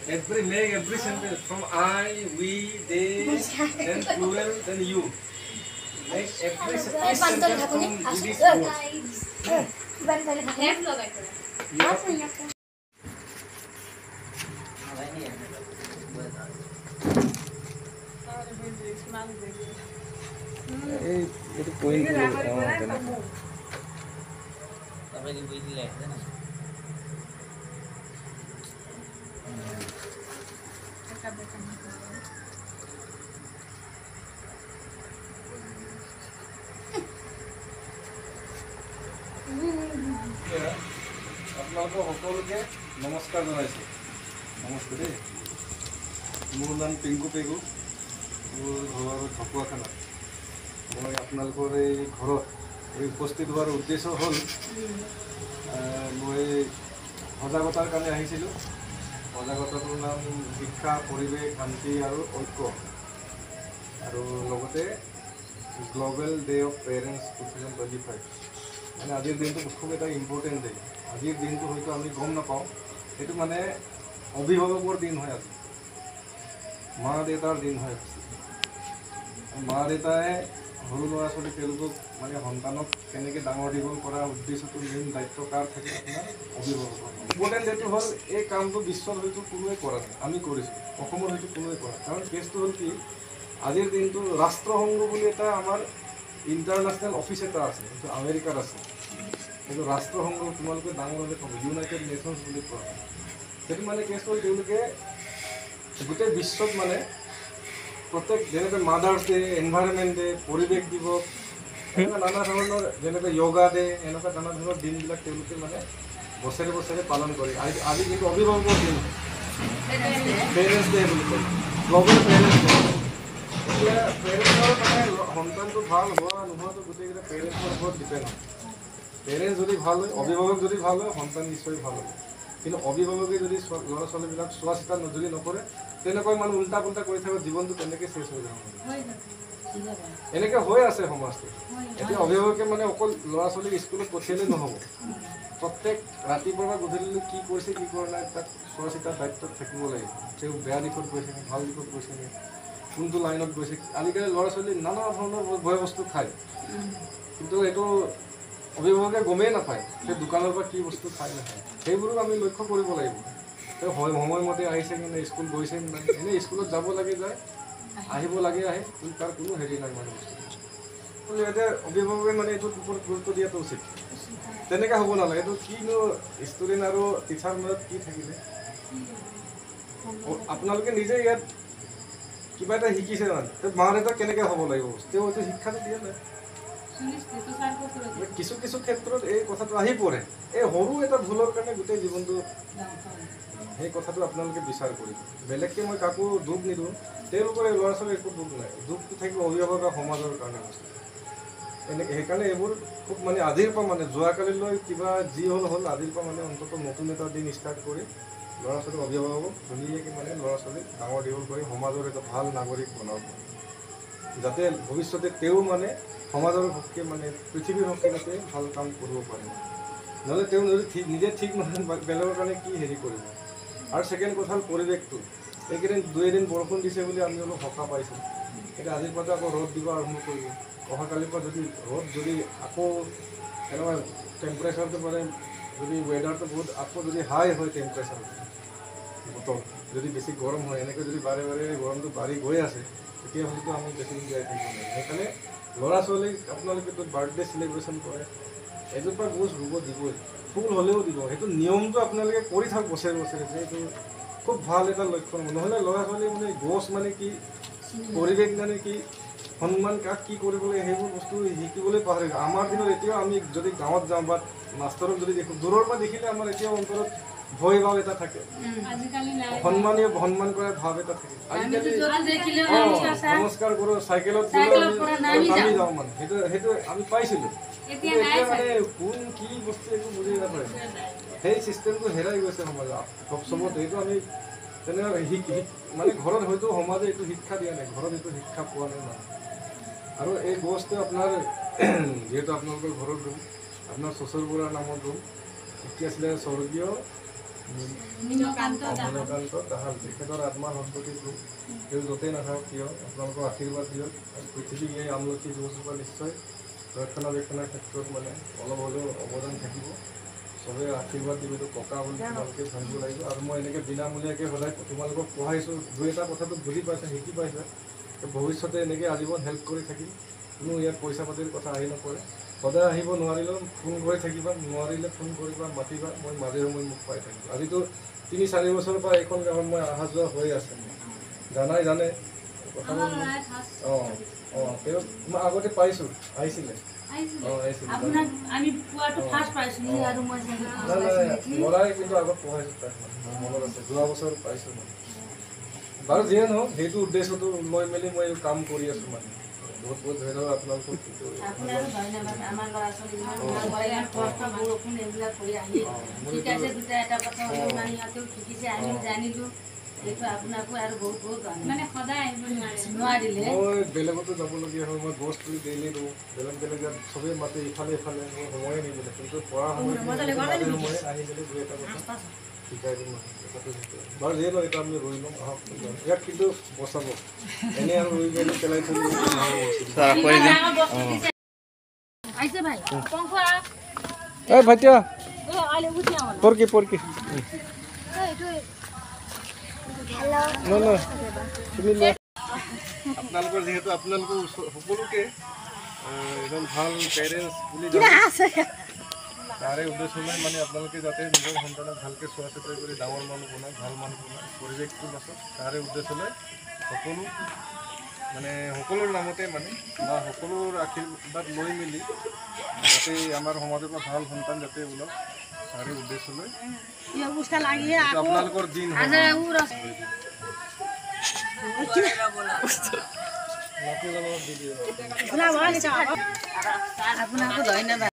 Every sentence from I, we, they, then plural, then you. Make every sentence from this আপোনালোকক সকলোকে নমস্কাৰ জনাইছোঁ। নমস্কাৰ দেই। মোৰ নাম পিংকু পেগু, মোৰ ঘৰ ঢকুৱাখানা। মই আপোনালোকৰ এই ঘৰত উপস্থিত হোৱাৰ উদ্দেশ্য হ'ল মই সজাগতাৰ কাৰণে আহিছিলোঁ। সজাগতাটোৰ নাম শিক্ষা, পৰিৱেশ, শান্তি আৰু ঐক্য, আৰু লগতে গ্ল'বেল ডে অফ পেৰেণ্টছ 2025। মানে আজিৰ দিনটো খুব এটা ইম্পৰ্টেণ্ট ডে। আজিৰ দিনটো হয়তো আমি গম নাপাওঁ, সেইটো মানে অভিভাৱকৰ দিন হৈ আছে, মা দেউতাৰ দিন হৈ আছে। মা দেউতাই সৰু ল'ৰা ছোৱালী তেওঁলোকক মানে সন্তানক কেনেকৈ ডাঙৰ দীঘল কৰাৰ উদ্দেশ্যটো মেইন দায়িত্ব কাৰ থাকে? আপোনাৰ অভিভাৱকৰ। ইম্পৰ্টেণ্ট ডেটো হ'ল এই কামটো বিশ্বত হয়তো কোনোৱে কৰা নাই, আমি কৰিছোঁ। অসমত হয়তো কোনোৱে কৰা, কাৰণ কেছটো হ'ল কি, আজিৰ দিনটো ৰাষ্ট্ৰসংঘ বুলি এটা আমাৰ ইণ্টাৰনেশ্যনেল অফিচ এটা আছে, সেইটো আমেৰিকাত আছে। সেইটো ৰাষ্ট্ৰসংঘ তোমালোকে ডাঙৰভাৱে ক'ব, ইউনাইটেড নেশ্যনছ বুলি কোৱা হয়। সেইটো মানে কেছ হ'ল তেওঁলোকে গোটেই বিশ্বত মানে প্ৰত্যেক যেনেকৈ মাদাৰ্ছ ডে, এনভাইৰনমেণ্ট ডে, পৰিৱেশ দিৱস, এনেকুৱা নানা ধৰণৰ যেনেকৈ য়োগা ডে, এনেকুৱা নানা ধৰণৰ দিনবিলাক তেওঁলোকে মানে বছৰে বছৰে পালন কৰে। আজি কিন্তু অভিভাৱকৰ দিন, পেৰেণ্টছ ডে বুলি কয়, গ্ল'বেল পেৰেণ্টছ ডে। এতিয়া পেৰেণ্টছৰ মানে সন্তানটো ভাল হোৱা নোহোৱাটো গোটেইকেইটা পেৰেণ্টছৰ ওপৰত ডিপেণ্ড হয়। পেৰেণ্টছ যদি ভাল হয়, অভিভাৱক যদি ভাল হয়, সন্তান নিশ্চয় ভাল হয়। কিন্তু অভিভাৱকে যদি ল'ৰা ছোৱালীবিলাক চোৱা চিতা যদি নকৰে, তেনেকৈ মানে উল্টা পুল্টা কৰি থাকিব, জীৱনটো তেনেকৈ চেছ হৈ যাব। এনেকৈ হৈ আছে সমাজটো। এতিয়া অভিভাৱকে মানে অকল ল'ৰা ছোৱালীক স্কুলত পঠিয়ালেই নহ'ব, প্ৰত্যেক ৰাতিপুৱাৰ পৰা গধূলিলৈ কি কৰিছে কি কৰা নাই তাক চোৱা চিতাৰ দায়িত্বত থাকিব লাগিব। তেওঁ বেয়া দিশত গৈছে নে, ভাল দিশত গৈছে নে, কোনটো লাইনত গৈছে। আজিকালি ল'ৰা ছোৱালী নানা ধৰণৰ বয় বস্তু খায়, কিন্তু এইটো অভিভাৱকে গমেই নাপায় সেই দোকানৰ পৰা কি বস্তু খাই নাখায়। সেইবোৰো আমি লক্ষ্য কৰিব লাগিব। তেওঁ সময়মতে আহিছে কি নাই, স্কুল গৈছে কি নাই, এনেই স্কুলত যাব লাগে যায়, আহিব লাগে আহে, কিন্তু তাৰ কোনো হেৰি নাই মানে বস্তু। এতিয়া অভিভাৱকে মানে এইটোৰ ওপৰত গুৰুত্ব দিয়াটো উচিত। তেনেকৈ হ'ব নালাগে। এইটো কিনো ষ্টুডেণ্ট আৰু টিচাৰ মাজত কি থাকিলে, আপোনালোকে নিজে ইয়াত কিবা এটা শিকিছে মানে, মা দেউতা কেনেকৈ হ'ব লাগিব, তেওঁ এইটো শিক্ষাটো দিয়া নাই। কিছু কিছু ক্ষেত্ৰত এই কথাটো আহি পৰে, এই সৰু এটা ভুলৰ কাৰণে গোটেই জীৱনটো, সেই কথাটো আপোনালোকে বিচাৰ কৰিব। বেলেগকৈ মই কাকো দুখ নিদিওঁ, তেওঁলোকৰ এই ল'ৰা ছোৱালীৰ একো দুখ নাই, দুখটো থাকিব অভিভাৱক আৰু সমাজৰ কাৰণে বস্তু। সেইকাৰণে এইবোৰ খুব মানে আজিৰ পৰা মানে যোৱাকালিলৈ কিবা যি হ'ল হ'ল, আজিৰ পৰা মানে অন্ততঃ নতুন এটা দিন ষ্টাৰ্ট কৰি ল'ৰা ছোৱালী অভিভাৱকক ধুনীয়াকৈ মানে ল'ৰা ছোৱালীক ডাঙৰ দীঘল কৰি সমাজৰ এটা ভাল নাগৰিক বনাব, যাতে ভৱিষ্যতে তেওঁ মানে সমাজৰ হকে মানে পৃথিৱীৰ হকে যাতে ভাল কাম কৰিব পাৰে। নহ'লে তেওঁ যদি নিজে ঠিক নহয়, বেলেগৰ কাৰণে কি হেৰি কৰিব। আৰু ছেকেণ্ড কথা হ'ল পৰিৱেশটো। এইকেইদিন 2 এদিন বৰষুণ দিছে বুলি আমি অলপ সকাহ পাইছোঁ, কিন্তু আজিৰ পৰা আকৌ ৰ'দ দিব আৰম্ভ কৰিব। অহাকালিৰ পৰা যদি ৰ'দ যদি আকৌ এনেকুৱা টেম্পাৰেচাৰটো মানে যদি ৱেডাৰটো বহুত আকৌ যদি হাই হয়, টেম্পাৰেচাৰ বতৰ যদি বেছি গৰম হয়, এনেকৈ যদি বাৰে বাৰে গৰমটো বাঢ়ি গৈ আছে, তেতিয়াহ'লেতো আমি বেছি দিন জীয়াই থাকিব নোৱাৰিম। সেইকাৰণে ল'ৰা ছোৱালীক আপোনালোকেতো বাৰ্থডে চেলিব্ৰেশ্যন কৰে, এজোপা গছ ৰুব দিবই, ফুল হ'লেও দিব। সেইটো নিয়মটো আপোনালোকে কৰি থাকক বছৰে বছৰে, যে এইটো খুব ভাল এটা লক্ষণ। নহ'লে ল'ৰা ছোৱালী মানে গছ মানে কি, পৰিৱেশ মানে কি, সন্মান কাক কি কৰিব লাগে, সেইবোৰ বস্তু শিকিবলৈ পাহৰি যায়। আমাৰ দিনত এতিয়াও আমি যদি গাঁৱত যাওঁ বা মাষ্টৰক যদি দেখোঁ, দূৰৰ পৰা দেখিলে আমাৰ এতিয়াও অন্তৰত ভয় ভাৱ এটা থাকে, সন্মান কৰাৰ ভাৱ এটা থাকে। আজিকালি নমস্কাৰ কৰোঁ, চাইকেলত নামি যাওঁ মানে, সেইটো আমি পাইছিলোঁ। এতিয়া মানে কোন কি বস্তু একো বুজি নাপায়, সেই চিষ্টেমটো হেৰাই গৈছে সমাজত চবতে। এইটো আমি তেনেকুৱা মানে ঘৰত হয়তো সমাজে এইটো শিক্ষা দিয়া নাই, ঘৰত এইটো শিক্ষা পোৱা নাই মানে। আৰু এই বস্তু আপোনাৰ যিহেতু আপোনালোকৰ ঘৰত ৰুম, আপোনাৰ শ্বশুৰ বুঢ়াৰ নামত ৰুম, কি আছিলে স্বৰ্গীয় নীলকান্ত দাহাল, তেখেতৰ আত্মাৰ সন্ততিৰ ৰুম। তেওঁ য'তেই নাথাকক কিয় আপোনালোকৰ আশীৰ্বাদ দিয়ক। আৰু পৃথিৱীক এই আমলখি গছজোপা নিশ্চয় ৰক্ষণাবেক্ষণৰ ক্ষেত্ৰত মানে অলপ হ'লেও অৱদান থাকিব। চবেই আশীৰ্বাদ দিব, ককা বুলি তোমালোকে ভাবিব লাগিব। আৰু মই এনেকৈ বিনামূলীয়াকৈ সদায় তোমালোকক পঢ়াইছোঁ, দুই এটা কথাটো বুজি পাইছা, শিকি পাইছা। ভৱিষ্যতে এনেকৈ আজীৱন হেল্প কৰি থাকিম। কোনো ইয়াত পইচা পাতিৰ কথা আহি নপৰে। সদায় আহিব নোৱাৰিলেও ফোন কৰি থাকিবা, নোৱাৰিলে ফোন কৰিবা, মাতিবা, মই মাজে সময়ে মোক পাই থাকিম। আজিতো 3-4 বছৰৰ পৰা এইখন গাঁৱত মই অহা যোৱা হৈ আছে, জানে কথাবোৰ। তেওঁ মই আগতে পাইছোঁ, আহিছিলে। ল'ৰাই কিন্তু আগত পঢ়াইছোঁ তাক, মনত আছে, যোৱা বছৰ পাইছোঁ মই। বাৰু যিয়ে নহওক, সেইটো উদ্দেশ্যটো লৈ মেলি মই কাম কৰি আছোঁ মানে। বহুত বহুত ধন্যবাদ আপোনালোকক। মই বেলেগতো যাবলগীয়া হয়, মই গছ পুলি ডেইলি ৰুওঁ, বেলেগ জেগাত চবেই মাতে, ইফালে ইফালে মই সময়ে নিমিলে। কিন্তু পঢ়া সময় সময়ে আহি মেলি দুই এটা কথা শিকাই দিম মানে, কথাটো শিকাই বাৰু। যিয়ে নহয় এইটো আমি ৰুই ল'ম, আহক ইয়াক কিন্তু বচাব, এনেই আৰু ৰুই মেলি পেলাই থৈ দিব। ভাইটিয়া পৰকি তুমি আপোনালোকৰ যিহেতু আপোনালোকৰ সকলোকে এজন ভাল পেৰেণ্টছ বুলি তাৰে উদ্দেশ্য লৈ মানে আপোনালোকে যাতে নিজৰ সন্তানক ভালকৈ চোৱা চিতা কৰি ডাঙৰ মানুহ বনায়, ভাল মানুহ বনায়, পৰিৱেশটো বাচক, তাৰে উদ্দেশ্য লৈ সকলোৰ নামতে মানে বা সকলোৰ আশীৰ্বাদ লৈ মেলি যাতে আমাৰ সমাজৰ পৰা ভাল সন্তান যাতে ওলাওক, তাৰে উদ্দেশ্য লৈ আপোনালোকৰ দিন আপোনাকো ধন্যবাদ।